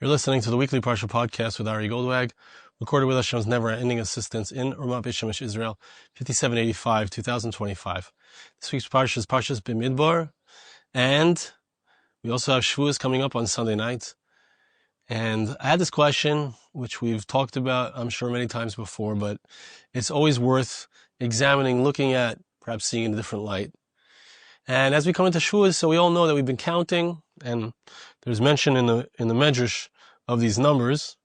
You're listening to the weekly Parsha Podcast with Ari Goldwag, recorded with Hashem's never-ending assistance in Ramat Beit Shemesh, Israel, 5785, 2025. This week's Parsha is Parsha's Bimidbar, and we also have Shavuos coming up on Sunday night. And I had this question, which we've talked about, I'm sure, many times before, but it's always worth examining, looking at, perhaps seeing in a different light. And as we come into Shavuos, so we all know that we've been counting, and there's mention in the Medrash of these numbers.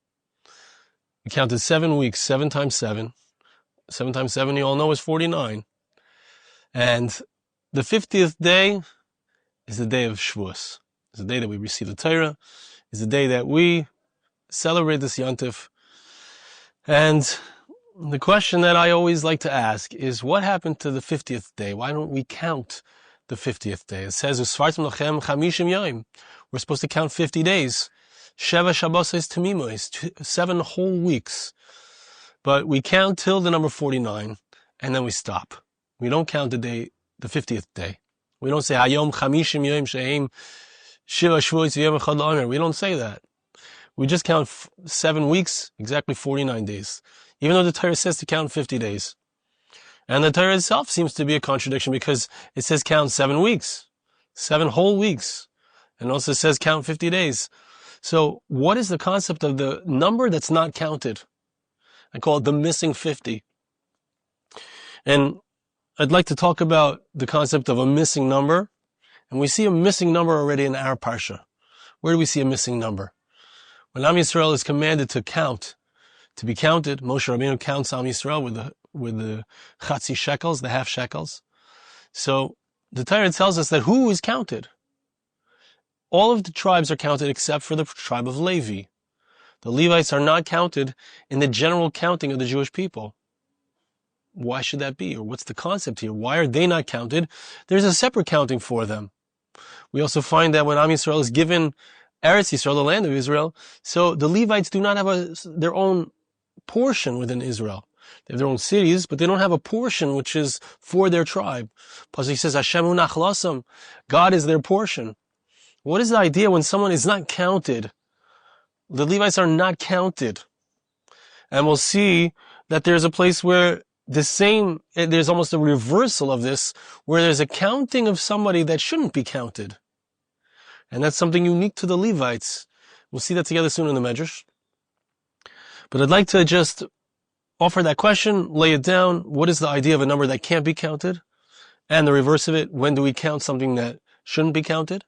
We counted 7 weeks, 7 times 7. 7 times 7, you all know, is 49. And the 50th day is the day of Shavuos. It's the day that we receive the Torah. It's the day that we celebrate this Yontif. And the question that I always like to ask is, what happened to the 50th day? Why don't we count the 50th day? It says, Usfartim lachem chamishim yom. We're supposed to count 50 days. Sheva Shabbos Tamimois, 7 whole weeks. But we count till the number 49, and then we stop. We don't count the 50th day. We don't say, Hayom chamishim yom she'im Shiva Shavuos v'yom echad la'omer. We don't say that. We just count 7 weeks, exactly 49 days. Even though the Torah says to count 50 days. And the Torah itself seems to be a contradiction because it says count 7 weeks, 7 whole weeks. And also says count 50 days. So what is the concept of the number that's not counted? I call it the missing 50. And I'd like to talk about the concept of a missing number. And we see a missing number already in our Parsha. Where do we see a missing number? When Am Yisrael is commanded to count, to be counted, Moshe Rabbeinu counts Am Yisrael with the chatzi shekels, the half shekels. So the Torah tells us that who is counted? All of the tribes are counted except for the tribe of Levi. The Levites are not counted in the general counting of the Jewish people. Why should that be? Or what's the concept here? Why are they not counted? There's a separate counting for them. We also find that when Am Yisrael is given Eretz Yisrael, the land of Israel, so the Levites do not have their own portion within Israel. They have their own cities, but they don't have a portion which is for their tribe. Pasuk says, Hashem hu nachlasam. God is their portion. What is the idea when someone is not counted? The Levites are not counted. And we'll see that there's a place where there's almost a reversal of this, where there's a counting of somebody that shouldn't be counted. And that's something unique to the Levites. We'll see that together soon in the Medrash. But I'd like to just offer that question, lay it down. What is the idea of a number that can't be counted? And the reverse of it, when do we count something that shouldn't be counted?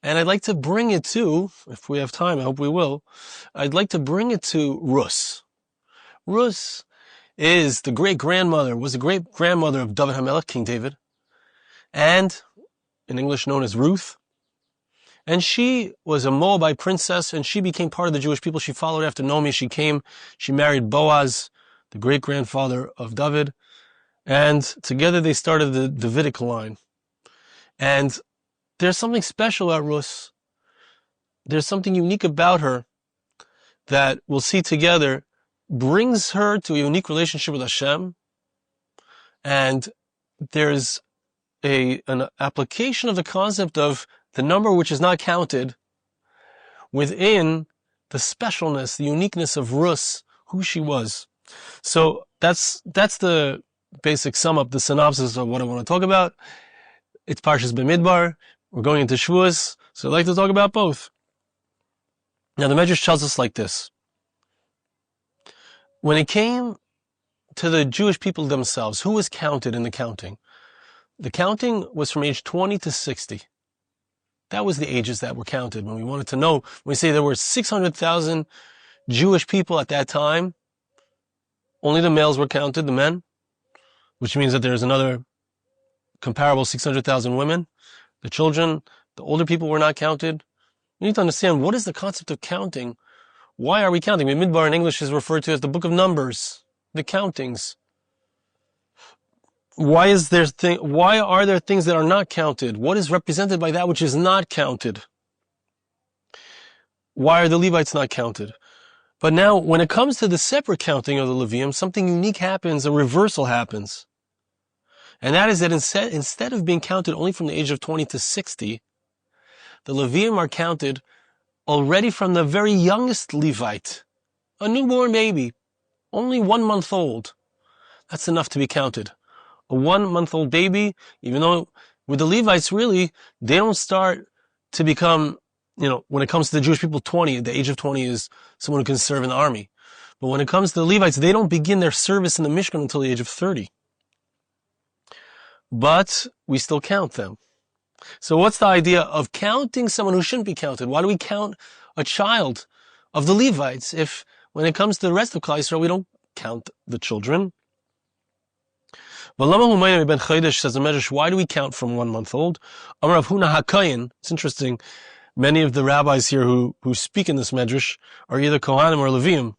And I'd like to bring it to, if we have time, I hope we will, I'd like to bring it to Ruth. Ruth was the great-grandmother of Dovid HaMelech, King David, and in English known as Ruth. And she was a Moabite princess, and she became part of the Jewish people. She followed after Naomi. She married Boaz, the great-grandfather of David, and together they started the Davidic line. And there's something special about Ruth. There's something unique about her that we'll see together brings her to a unique relationship with Hashem. And there's an application of the concept of the number which is not counted within the specialness, the uniqueness of Ruth, who she was. So that's the basic sum up, the synopsis of what I want to talk about. It's Parshas Bimidbar. We're going into Shavuos, so I'd like to talk about both. Now the Medrash tells us like this. When it came to the Jewish people themselves, who was counted in the counting? The counting was from age 20 to 60. That was the ages that were counted. When we wanted to know, when we say there were 600,000 Jewish people at that time, only the males were counted, the men, which means that there's another comparable 600,000 women. The children, the older people were not counted. We need to understand, what is the concept of counting? Why are we counting? Bimidbar in English is referred to as the book of numbers, the countings. Why are there things that are not counted? What is represented by that which is not counted? Why are the Levites not counted? But now, when it comes to the separate counting of the Leviim, something unique happens, a reversal happens. And that is that instead of being counted only from the age of 20 to 60, the Leviim are counted already from the very youngest Levite, a newborn baby, only 1 month old. That's enough to be counted. A 1 month old baby, even though with the Levites, really, they don't start to become, when it comes to the Jewish people, 20, the age of 20 is someone who can serve in the army. But when it comes to the Levites, they don't begin their service in the Mishkan until the age of 30. But we still count them. So what's the idea of counting someone who shouldn't be counted? Why do we count a child of the Levites if, when it comes to the rest of Klal Yisrael, we don't count the children? Says the Medrash, why do we count from 1 month old? It's interesting. Many of the rabbis here who speak in this Medrash are either Kohanim or Leviim.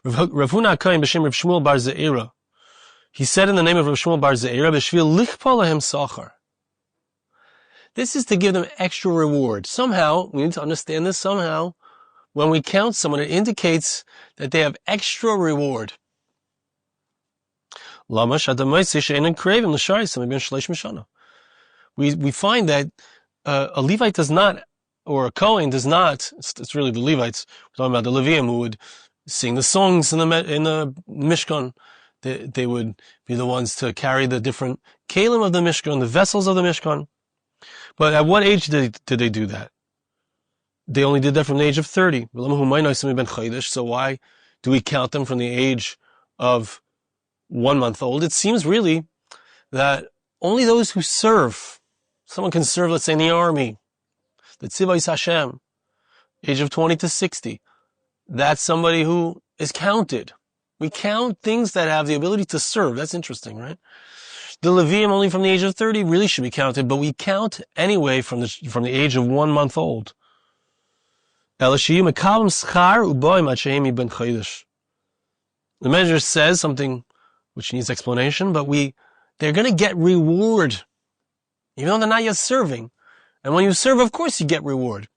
Rav Huna HaKohen b'shem Rav Shmuel bar Ze'era. He said in the name of Rav Shmuel bar Ze'era, b'shvil lichpa lahem sachar. This is to give them extra reward. Somehow, we need to understand this somehow, when we count someone, it indicates that they have extra reward. We find that a Levite does not, or a Kohen does not, it's really the Levites, we're talking about the Leviim who would sing the songs in the Mishkan. They would be the ones to carry the different kalim of the Mishkan, the vessels of the Mishkan. But at what age did they do that? They only did that from the age of 30. So why do we count them from the age of 1 month old? It seems really that only those who serve, someone can serve, let's say, in the army, the Tzivos Hashem, age of 20 to 60, that's somebody who is counted. We count things that have the ability to serve. That's interesting, right? The Leviim, only from the age of 30, really should be counted, but we count anyway from the age of 1 month old. The measure says something which needs explanation, but they're going to get reward, even though they're not yet serving. And when you serve, of course you get reward.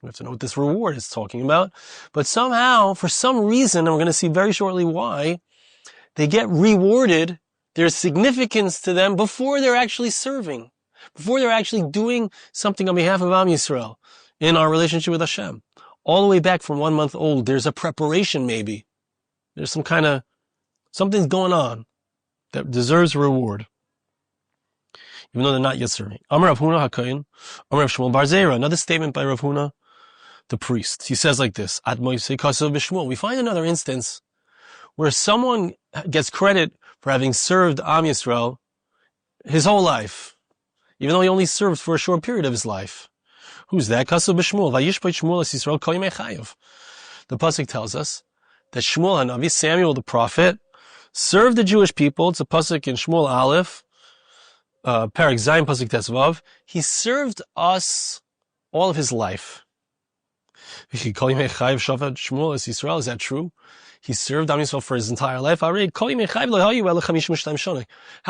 We have to know what this reward is talking about. But somehow, for some reason, and we're going to see very shortly why, they get rewarded. There's significance to them before they're actually serving, before they're actually doing something on behalf of Am Yisrael in our relationship with Hashem. All the way back from 1 month old, there's a preparation maybe. There's something's going on that deserves a reward, even though they're not yet serving. Amar Rav Huna HaKohen, Amar Rav Shmuel bar Ze'era. Another statement by Rav Huna, the priest. He says like this, Ad Moisei Kasav B'Shmuel. We find another instance where someone gets credit for having served Am Yisrael his whole life, even though he only served for a short period of his life. Who's that? Kasav B'Shmuel. Vayishpait Shmuel es Yisrael kol yimei chayav. The pasuk tells us that Shmuel HaNavi, Samuel the prophet, served the Jewish people. It's a pasuk in Shmuel Aleph, Parak Zayin pasuk Tesvav. He served us all of his life. Is that true? He served Am Yisrael for his entire life. How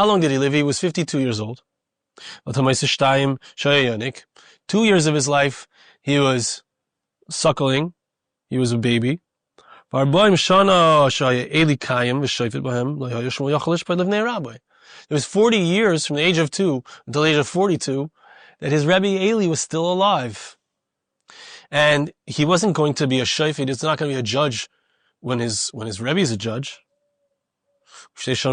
long did he live? He was 52 years old. 2 years of his life, he was suckling. He was a baby. It was 40 years from the age of 2 until the age of 42 that his Rebbe Eli was still alive. And he wasn't going to be a shofet. It's not going to be a judge when his Rebbe is a judge. There's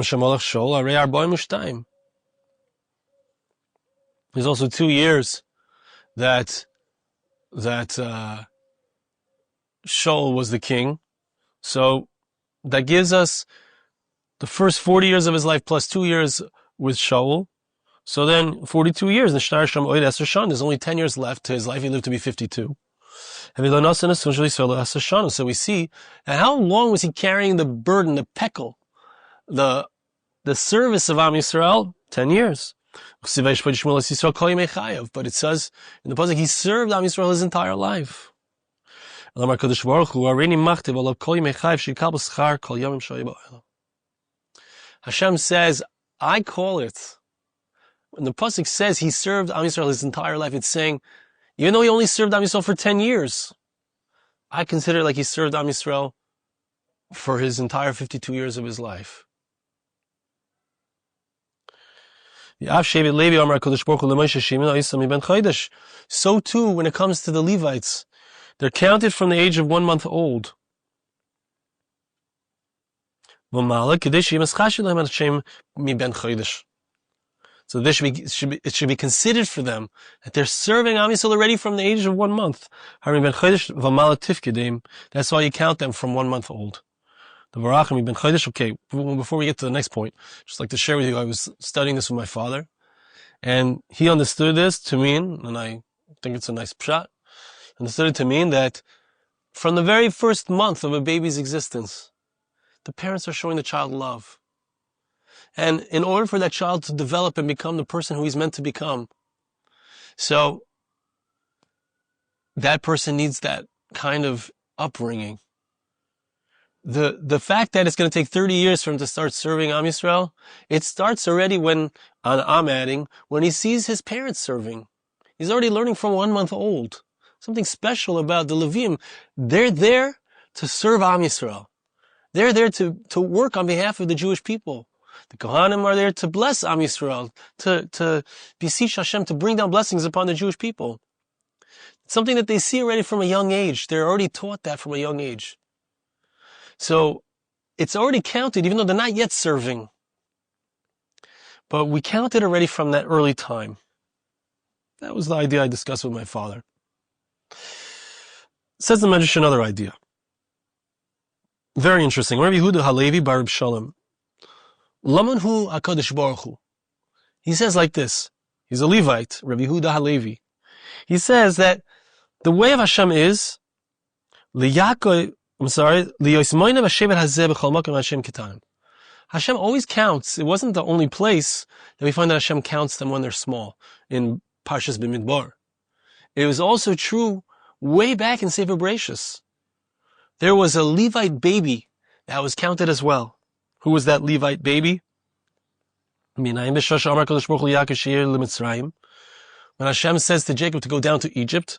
also 2 years that Shaul was the king. So that gives us the first 40 years of his life plus 2 years with Shaul. So then 42 years. There's only 10 years left to his life. He lived to be 52. So we see, and how long was he carrying the burden, the pekel, the service of Am Yisrael? 10 years. But it says in the pasuk, he served Am Yisrael his entire life. Hashem says, I call it. When the pasuk says he served Am Yisrael his entire life, it's saying, even though he only served Am Yisrael for 10 years, I consider it like he served Am Yisrael for his entire 52 years of his life. So too, when it comes to the Levites, They're counted from the age of 1 month old. So it should be considered for them that they're serving Am Yisrael already from the age of 1 month. That's why you count them from 1 month old. Okay, before we get to the next point, just like to share with you, I was studying this with my father, and he understood this to mean, and I think it's a nice pshat, understood it to mean that from the very first month of a baby's existence, the parents are showing the child love. And in order for that child to develop and become the person who he's meant to become, so that person needs that kind of upbringing. The fact that it's going to take 30 years for him to start serving Am Yisrael, it starts already when he sees his parents serving. He's already learning from 1 month old. Something special about the Leviim. They're there to serve Am Yisrael. They're there to work on behalf of the Jewish people. The Kohanim are there to bless Am Yisrael, to beseech Hashem, to bring down blessings upon the Jewish people. It's something that they see already from a young age. They're already taught that from a young age. So it's already counted, even though they're not yet serving. But we counted already from that early time. That was the idea I discussed with my father. Says the Medrash another idea. Very interesting. Rabbi Yehuda Halevi bar Reb Shalom. Laman hu HaKadosh Baruch Hu. He says like this. He's a Levite, Rabbi Yehuda Halevi. He says that the way of Hashem is Hashem always counts. It wasn't the only place that we find that Hashem counts them when they're small in Parshas Bimidbar. It was also true way back in Sefer Bereshis. There was a Levite baby that was counted as well. Who was that Levite baby? When Hashem says to Jacob to go down to Egypt,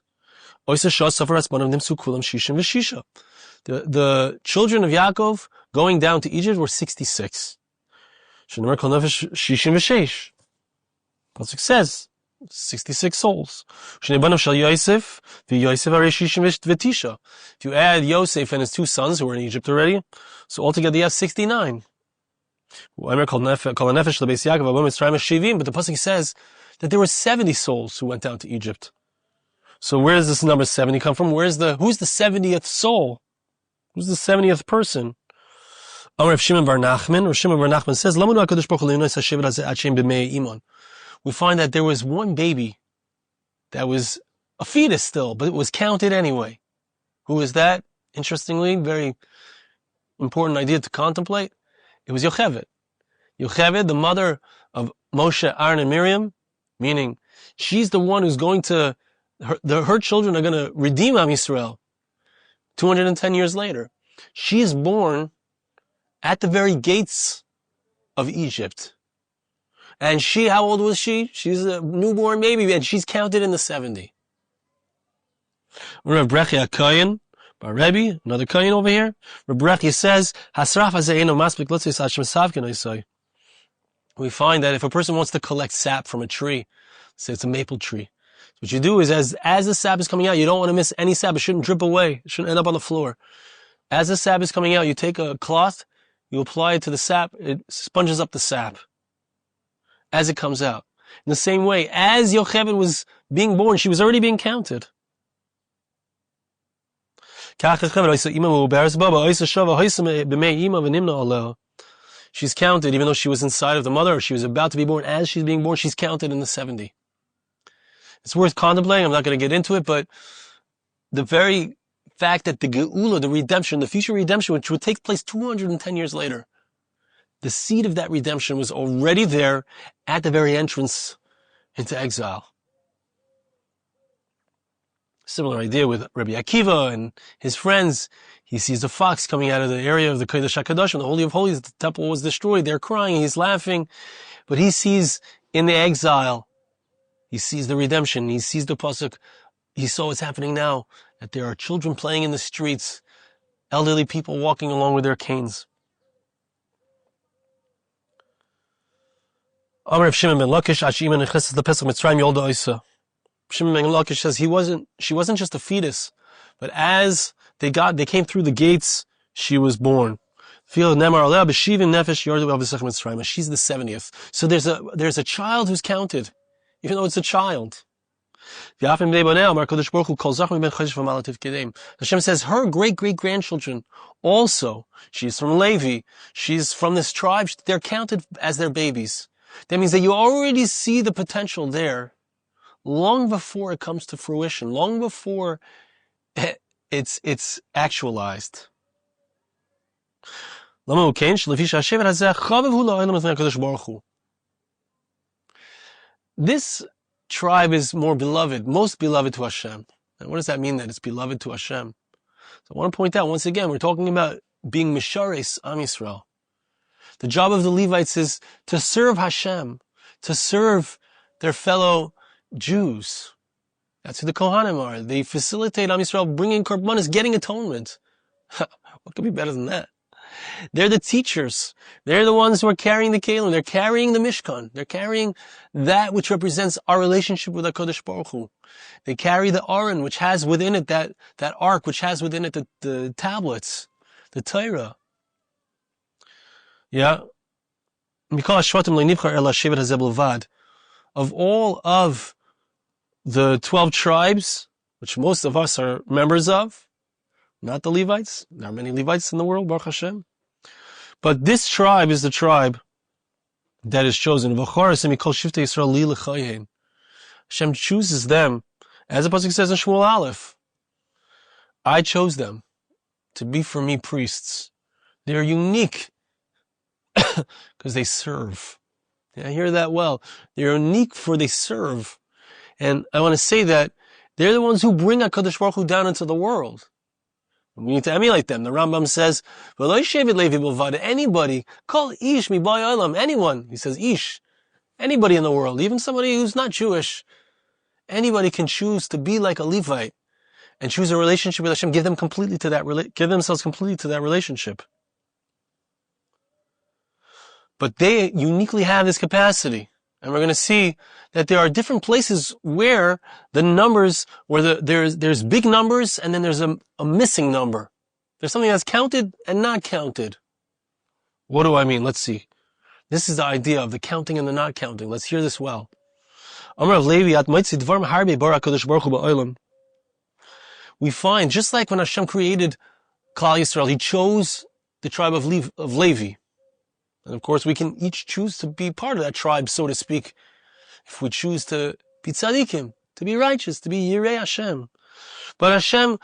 the children of Yaakov going down to Egypt were 66. Pasuk says 66 souls. If you add Yosef and his 2 sons who were in Egypt already, so altogether you have 69. But the Pasuk says that there were 70 souls who went down to Egypt. So where does this number 70 come from? Who's the 70th soul? Who's the 70th person? Rav Shimon bar Nachman says, we find that there was one baby that was a fetus still, but it was counted anyway. Who is that? Interestingly, very important idea to contemplate. It was Yocheved. Yocheved, the mother of Moshe, Aaron, and Miriam, meaning she's the one who's going to, her children are going to redeem Am Yisrael 210 years later. She is born at the very gates of Egypt. And how old was she? She's a newborn baby, and she's counted in the 70. Rav Brechia Kohen, bar Rebbe, another Kohen over here. Rav Brechia says, we find that if a person wants to collect sap from a tree, say it's a maple tree, what you do is as the sap is coming out, you don't want to miss any sap. It shouldn't drip away. It shouldn't end up on the floor. As the sap is coming out, you take a cloth, you apply it to the sap, it sponges up the sap as it comes out. In the same way, as Yocheved was being born, she was already being counted. She's counted even though she was inside of the mother, or she was about to be born. As she's being born, she's counted in the 70. It's worth contemplating. I'm not going to get into it, but the very fact that the Geula, the redemption, the future redemption, which would take place 210 years later, the seed of that redemption was already there at the very entrance into exile. Similar idea with Rabbi Akiva and his friends. He sees a fox coming out of the area of the Kodesh HaKadosh, and the Holy of Holies, the temple was destroyed. They're crying, he's laughing. But he sees in the exile, he sees the redemption, he sees the Pasuk, he saw what's happening now, that there are children playing in the streets, elderly people walking along with their canes. Amar of Shimon ben Lakish, Ashima neches the Pesach Mitzrayim Yolda Isa. Shimon ben Lakish says she wasn't just a fetus, But as they came through the gates, she was born. She's the 70th. So there's a child who's counted, even though it's a child. Hashem says her great-great-grandchildren also, she's from Levi, she's from this tribe, they're counted as their babies. That means that you already see the potential there long before it comes to fruition, long before it's actualized. This tribe is more beloved, most beloved to Hashem. And what does that mean, that it's beloved to Hashem? So I want to point out, once again, we're talking about being Mishares Am Yisrael. The job of the Levites is to serve Hashem, to serve their fellow Jews. That's who the Kohanim are. They facilitate Am Yisrael bringing korbanos, getting atonement. What could be better than that? They're the teachers. They're the ones who are carrying the Kelim. They're carrying the Mishkan. They're carrying that which represents our relationship with HaKadosh Baruch Hu. They carry the Aron, which has within it that ark, which has within it the tablets, the Torah. Yeah. Of all of the 12 tribes, which most of us are members of, not the Levites. There are many Levites in the world, Baruch Hashem. But this tribe is the tribe that is chosen. Hashem chooses them, as the pasuk says in Shmuel Aleph, I chose them to be for me priests. They are unique because they serve. Yeah, I hear that well. They're unique for they serve. And I want to say that they're the ones who bring HaKadosh Baruch Hu down into the world. We need to emulate them. The Rambam says, anybody, call ish mi bay olam, anyone, he says ish, anybody in the world, even somebody who's not Jewish, anybody can choose to be like a Levite and choose a relationship with Hashem, give themselves completely to that relationship. But they uniquely have this capacity. And we're going to see that there are different places where the numbers, where there's big numbers and then there's a missing number. There's something that's counted and not counted. What do I mean? Let's see. This is the idea of the counting and the not counting. Let's hear this well. We find, just like when Hashem created Klal Yisrael, He chose the tribe of Levi. And of course, we can each choose to be part of that tribe, so to speak, if we choose to be tzaddikim, to be righteous, to be Yirei Hashem. But Hashem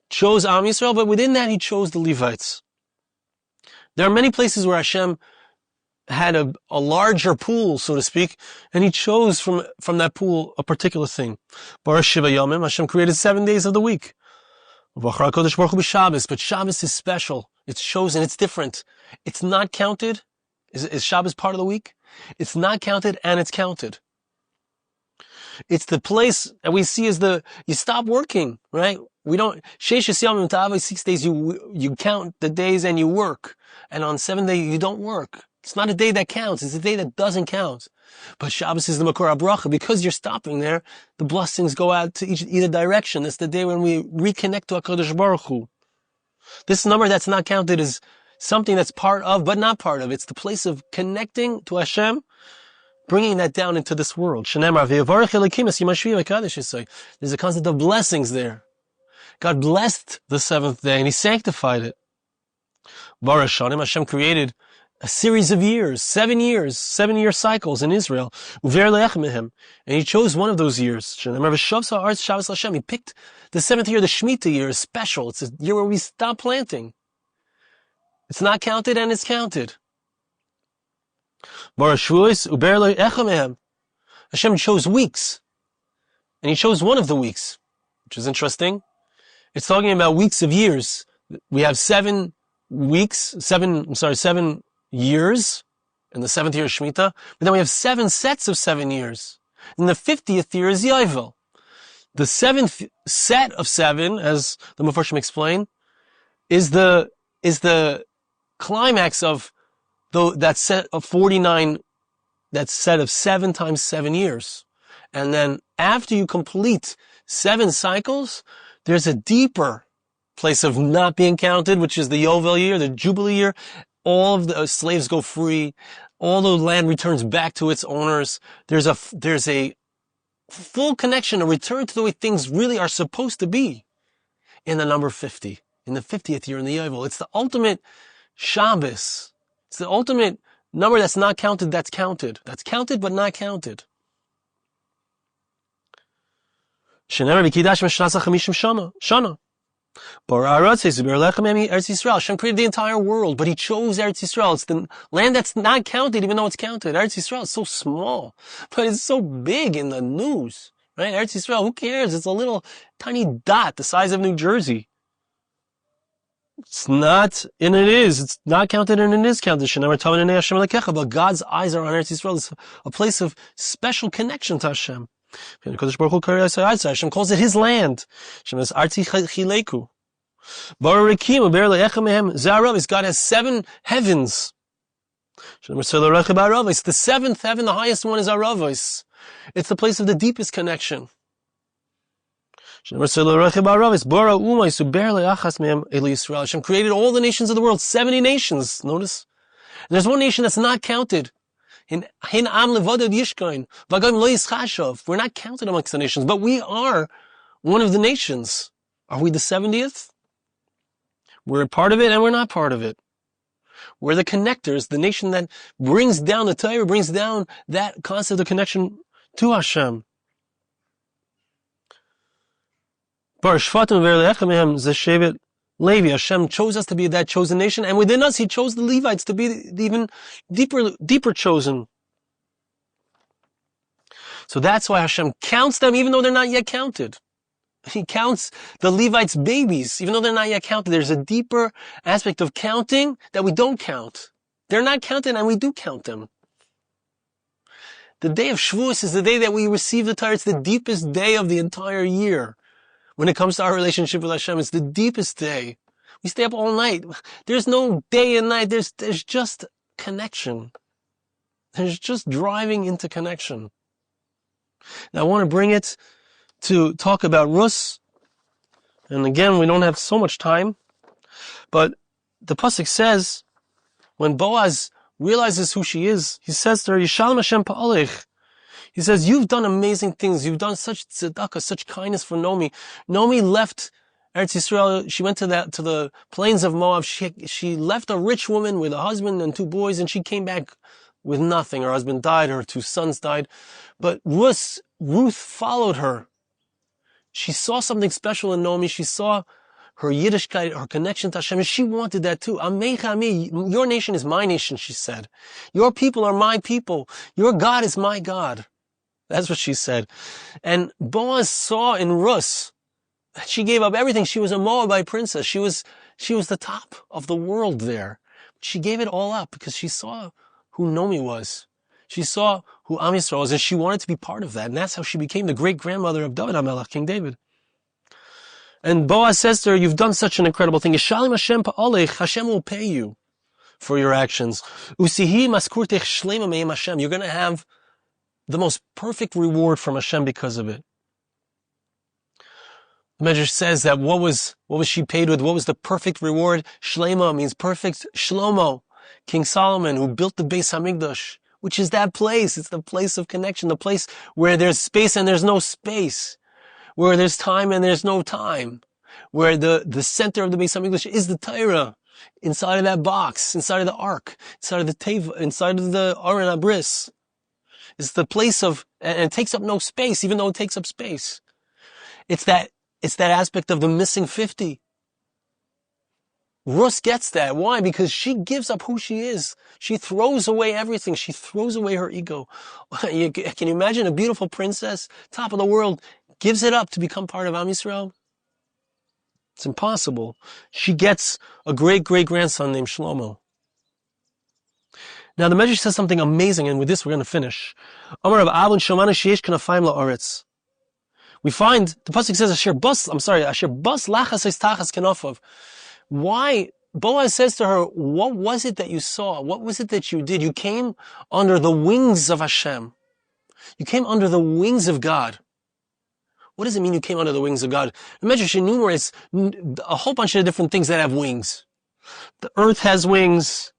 chose Am Yisrael, but within that He chose the Levites. There are many places where Hashem had a larger pool, so to speak, and He chose from that pool a particular thing. Bar Shiva Yomim, Hashem created 7 days of the week. But Shabbos is special. It's chosen. It's different. It's not counted. Is Shabbos part of the week? It's not counted and it's counted. It's the place that we see as you stop working, right? We don't, 6 days you count the days and you work. And on 7th day you don't work. It's not a day that counts. It's a day that doesn't count. But Shabbos is the Makor HaBracha. Because you're stopping there, the blessings go out to either direction. It's the day when we reconnect to HaKadosh Baruch Hu. This number that's not counted is something that's part of, but not part of. It's the place of connecting to Hashem, bringing that down into this world. There's a concept of blessings there. God blessed the 7th day and He sanctified it. Baruch Hashem created a series of years, 7-year cycles in Israel. And He chose one of those years. He picked the 7th year, the Shemitah year, is special. It's a year where we stop planting. It's not counted and it's counted. Hashem chose weeks. And He chose one of the weeks, which is interesting. It's talking about weeks of years. We have 7 years, and the 7th year is Shemitah, but then we have 7 sets of 7 years. And the 50th year is Yovel. The 7th set of 7, as the Mefarshim explain, is the climax of that set of 49, that set of 7 times 7 years. And then after you complete 7 cycles, There's a deeper place of not being counted, which is the Yovel year, the Jubilee year. All of the slaves go free. All the land returns back to its owners. There's a full connection, a return to the way things really are supposed to be in the number 50, in the 50th year in the Yovel. It's the ultimate Shabbos. It's the ultimate number that's not counted, that's counted. That's counted but not counted. Hashem created the entire world, but He chose Eretz Yisrael. It's the land that's not counted, even though it's counted. Eretz Yisrael is so small, but it's so big in the news, right? Eretz Yisrael, who cares? It's a little tiny dot the size of New Jersey. It's not, and it is. It's not counted, and it is counted. But God's eyes are on Eretz Yisrael. It's a place of special connection to Hashem. Hashem calls it His land. Hashem says, Arti Chileku. God has 7 heavens. It's the 7th heaven, the highest one is Aravos. It's the place of the deepest connection. Hashem created all the nations of the world, 70 nations, notice. And there's one nation that's not counted. We're not counted amongst the nations, but we are one of the nations. Are we the 70th? We're a part of it and we're not part of it. We're the connectors, the nation that brings down the Torah, brings down that concept of connection to Hashem. Levi, Hashem chose us to be that chosen nation, and within us He chose the Levites to be the even deeper chosen. So that's why Hashem counts them even though they're not yet counted. He counts the Levites' babies even though they're not yet counted. There's a deeper aspect of counting that we don't count. They're not counted and we do count them. The day of Shavuos is the day that we receive the Torah. It's the deepest day of the entire year. When it comes to our relationship with Hashem, it's the deepest day. We stay up all night. There's no day and night. There's just connection. There's just driving into connection. Now I want to bring it to talk about Ruth. And again, we don't have so much time. But the pasuk says, when Boaz realizes who she is, he says to her, Yishalom Hashem pa'alech. He says, you've done amazing things. You've done such tzedakah, such kindness for Naomi. Naomi left Eretz Yisrael. She went to the plains of Moab. She left a rich woman with a husband and 2 boys, and she came back with nothing. Her husband died. Her 2 sons died. But Ruth followed her. She saw something special in Naomi. She saw her Yiddishkeit, her connection to Hashem, and she wanted that too. Amecha ami, your nation is my nation, she said. Your people are my people. Your God is my God. That's what she said. And Boaz saw in Ruth that she gave up everything. She was a Moabite princess. She was the top of the world there. She gave it all up because she saw who Naomi was. She saw who Am Yisrael was, and she wanted to be part of that. And that's how she became the great-grandmother of Dovid HaMelech, King David. And Boaz says to her, you've done such an incredible thing. Yishalim Hashem pa'alech, Hashem will pay you for your actions. Usihi maskurtech shlema me'im Hashem. You're going to have the most perfect reward from Hashem because of it. The Medrash says that what was she paid with? What was the perfect reward? Shlema means perfect. Shlomo, King Solomon, who built the Beis Hamikdash, which is that place. It's the place of connection, the place where there's space and there's no space, where there's time and there's no time, where the center of the Beis Hamikdash is the Torah, inside of that box, inside of the ark, inside of the Teva, inside of the Aron HaBris. It's the place of, and it takes up no space, even though it takes up space. It's that aspect of the missing 50. Ruth gets that. Why? Because she gives up who she is. She throws away everything. She throws away her ego. Can you imagine a beautiful princess, top of the world, gives it up to become part of Am Yisrael? It's impossible. She gets a great-great-grandson named Shlomo. Now the Medrash says something amazing, and with this we're going to finish. We find, the pasuk says, Asher bas lachas es tachas kenofav. Why? Boaz says to her, what was it that you saw? What was it that you did? You came under the wings of Hashem. You came under the wings of God. What does it mean you came under the wings of God? The Medrash enumerates a whole bunch of different things that have wings. The earth has wings.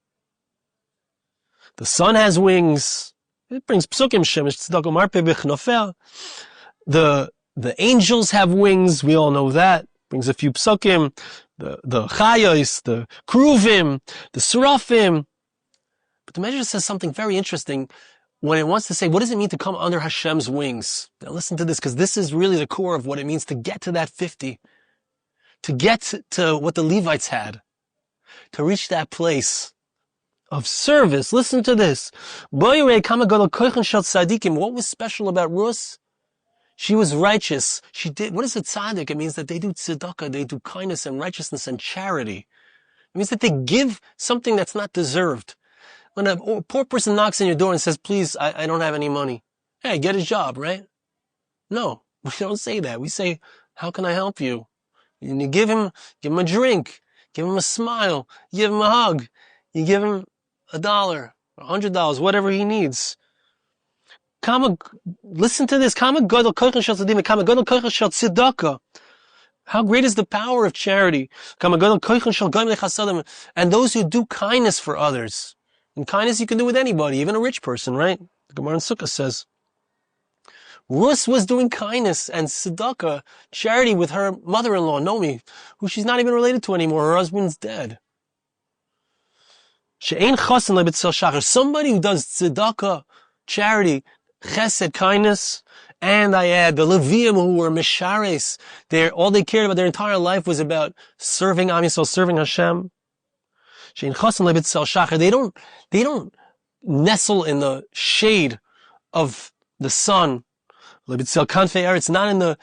The sun has wings. It brings psukim, shemesh tzedakah marpe b'chnofer. The angels have wings. We all know that. Brings a few psukim. The chayos, the kruvim, the seraphim. But the Medrash says something very interesting when it wants to say, what does it mean to come under Hashem's wings? Now listen to this, because this is really the core of what it means to get to that 50. To get to what the Levites had. To reach that place of service. Listen to this. What was special about Ruth? She was righteous. She did, what is a tzaddik? It means that they do tzedakah, they do kindness and righteousness and charity. It means that they give something that's not deserved. When a poor person knocks on your door and says, please, I don't have any money. Hey, get a job, right? No, we don't say that. We say, how can I help you? And you give him a drink, give him a smile, you give him a hug, you give him $1, $100, whatever he needs. Listen to this. How great is the power of charity? And those who do kindness for others. And kindness you can do with anybody, even a rich person, right? The Gemara in Sukkah says. Ruth was doing kindness and tzedakah, charity with her mother-in-law, Nomi, who she's not even related to anymore. Her husband's dead. Somebody who does tzedakah, charity, chesed, kindness, and I add the Leviim who were mishares. All they cared about their entire life was about serving Am Yisrael, serving Hashem. They don't nestle in the shade of the sun. It's not in the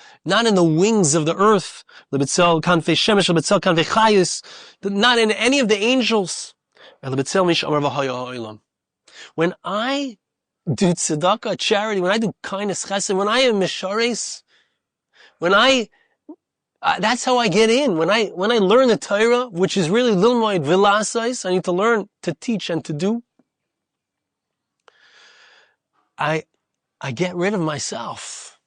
wings of the earth. Not in any of the angels. When I do tzedakah, charity, when I do kindness, chesed, when I am mishares, that's how I get in. When I learn the Torah, which is really lilmoid vilasais, I need to learn to teach and to do. I get rid of myself.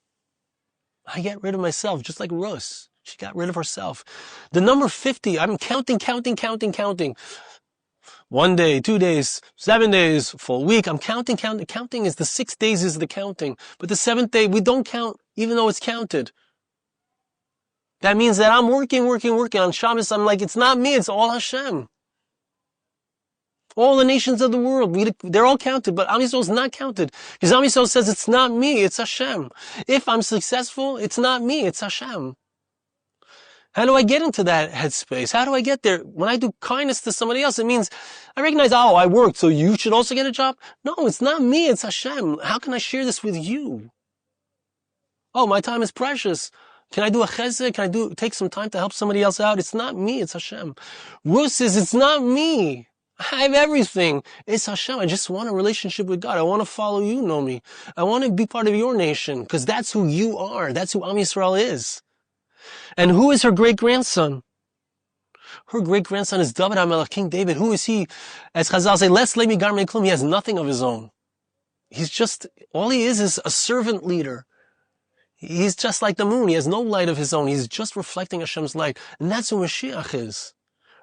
I get rid of myself, just like Ruth. She got rid of herself. The number 50, I'm counting. 1 day, 2 days, 7 days, full week. I'm counting. Counting is the 6 days is the counting. But the 7th day, we don't count, even though it's counted. That means that I'm working. On Shabbos, I'm like, it's not me, it's all Hashem. All the nations of the world, they're all counted, but Am Yisrael is not counted. Because Am Yisrael says it's not me, it's Hashem. If I'm successful, it's not me, it's Hashem. How do I get into that headspace? How do I get there? When I do kindness to somebody else, it means I recognize, I worked, so you should also get a job? No, it's not me, it's Hashem. How can I share this with you? Oh, my time is precious. Can I do a chesed? Can I take some time to help somebody else out? It's not me, it's Hashem. Ruth says, it's not me. I have everything. It's Hashem. I just want a relationship with God. I want to follow you, Nomi. I want to be part of your nation, because that's who you are. That's who Am Yisrael is. And who is her great-grandson? Her great-grandson is Dovid HaMelech, King David. Who is he? As Chazal say, Les Levi Garmei Klum. He has nothing of his own. All he is a servant leader. He's just like the moon. He has no light of his own. He's just reflecting Hashem's light. And that's who Moshiach is.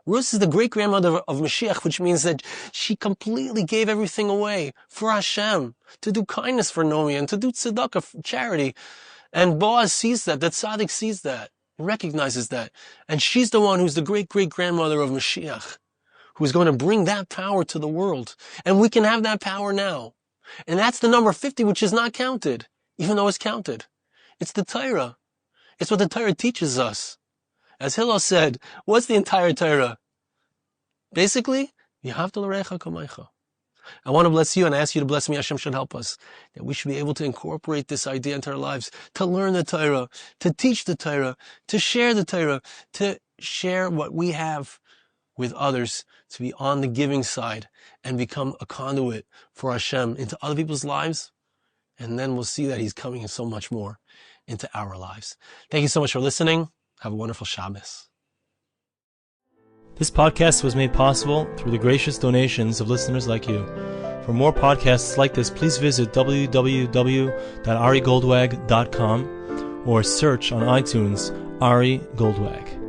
Ruth is the great-grandmother of Moshiach, which means that she completely gave everything away for Hashem, to do kindness for Nomi, and to do tzedakah, for charity. And Boaz sees that, tzaddik sees that, and recognizes that. And she's the one who's the great-great-grandmother of Moshiach, who is going to bring that power to the world. And we can have that power now. And that's the number 50, which is not counted, even though it's counted. It's the Torah. It's what the Torah teaches us. As Hillel said, what's the entire Torah? Basically, V'ahavta l'reacha kamocha. I want to bless you and ask you to bless me. Hashem should help us. That we should be able to incorporate this idea into our lives, to learn the Torah, to teach the Torah, to share the Torah, to share what we have with others, to be on the giving side and become a conduit for Hashem into other people's lives. And then we'll see that He's coming in so much more into our lives. Thank you so much for listening. Have a wonderful Shabbos. This podcast was made possible through the gracious donations of listeners like you. For more podcasts like this, please visit www.arigoldwag.com or search on iTunes Ari Goldwag.